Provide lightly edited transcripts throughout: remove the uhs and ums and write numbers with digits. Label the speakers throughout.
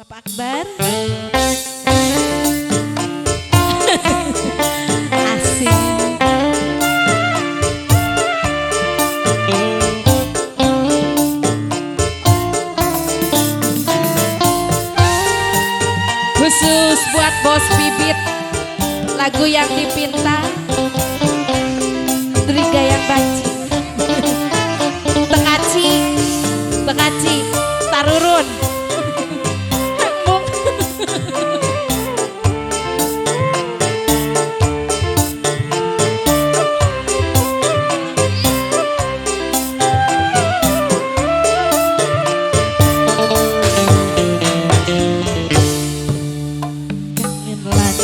Speaker 1: Bapak Akbar. Asik. Khusus buat Bos Bibit, lagu yang dipinta Driga yang banci. Tekaci, tarurun.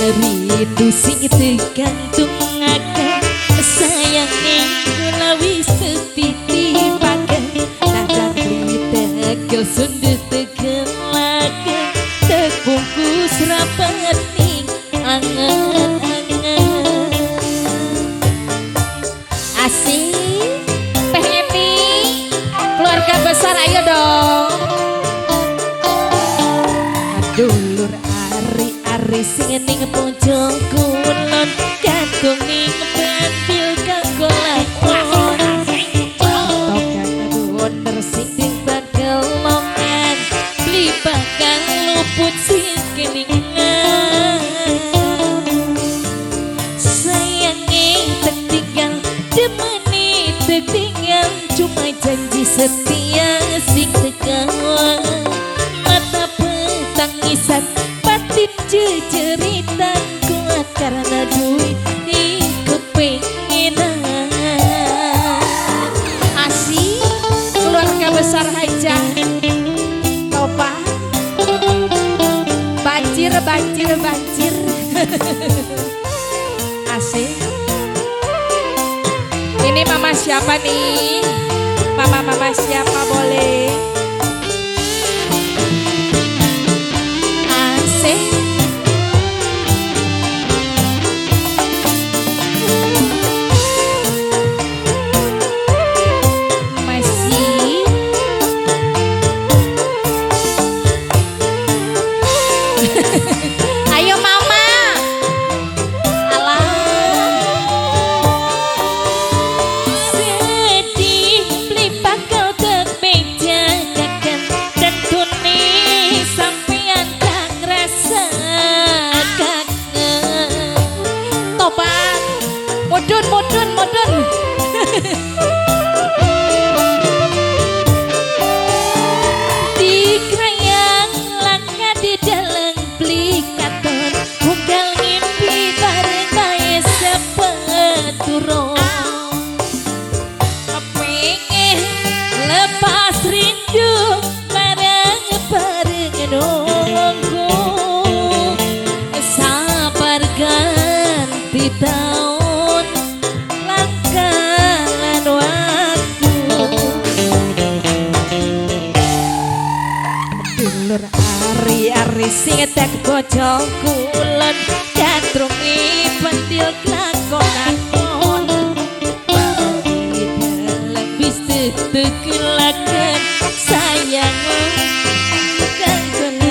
Speaker 2: Rindu sing tergantung akan sayangnya kula wis titipaken nadang tegel sundut tegelaken terbungkus rapat ning angen-angen.
Speaker 1: Asik. Pengen keluarga besar, ayo dong.
Speaker 2: Dulur ari-ari sing ning pojok kulon gantung ning pentil kanggo lakon tokang wonder sing timbang kelongan beli bakal luput sing kelingan sayange tertinggal demeni tertinggal cuma janji setia sing tegawan mata tangisan batin jejeritan kuat karena duit di kepengenan.
Speaker 1: Asik. Keluarga besar Haja Topa. Banjir. Asik. Ini mama siapa nih? Mama siapa boleh? Ayo mama. Alah.
Speaker 2: Sedih beli bakal terbejakan dan tunis sampean tak ngerasa kangen.
Speaker 1: Topan. Mudun.
Speaker 2: Di kerayang langka di dalam beli katon unggal ngimpi bareng bae sepatu rong pengen lepas rindu bareng nunggu sabar ganti tahun langka lan waktu dulur ari-ari sing tek bojong kulon katrungi pentil lakon-lakon dalam bis tegelaken sayang kangen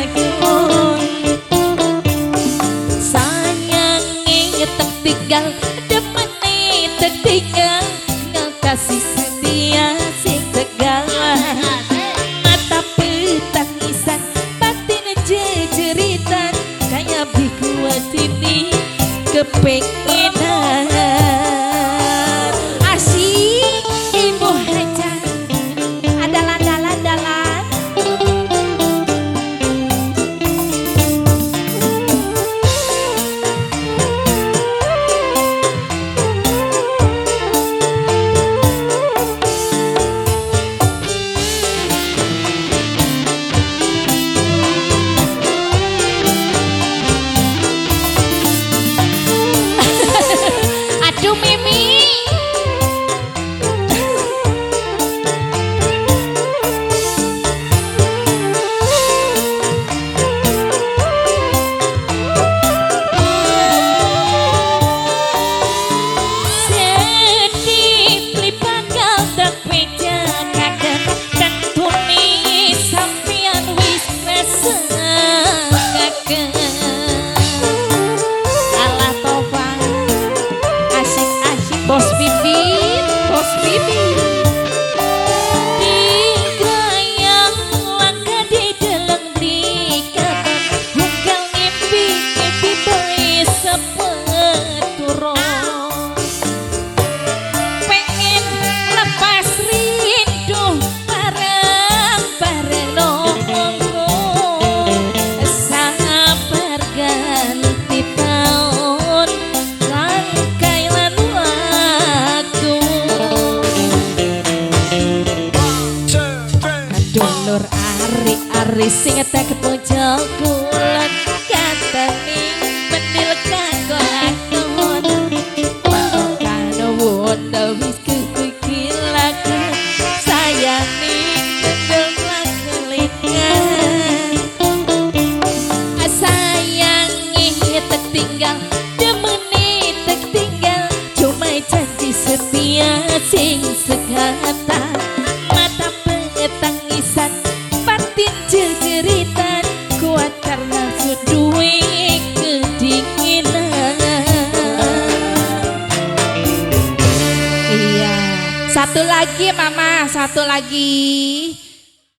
Speaker 2: sayang ngetek tinggal demeni tertinggal kasih setia sing tegal mata petangisan batin jejeritan kayak bikuat ini kepengenan.
Speaker 1: Asik. Ibu Haja. Adalah.
Speaker 2: janji setia sing segata mata pengetangisan batin jeritan kuat karena seduwe kedinginan.
Speaker 1: Iya. Satu lagi mama, satu lagi.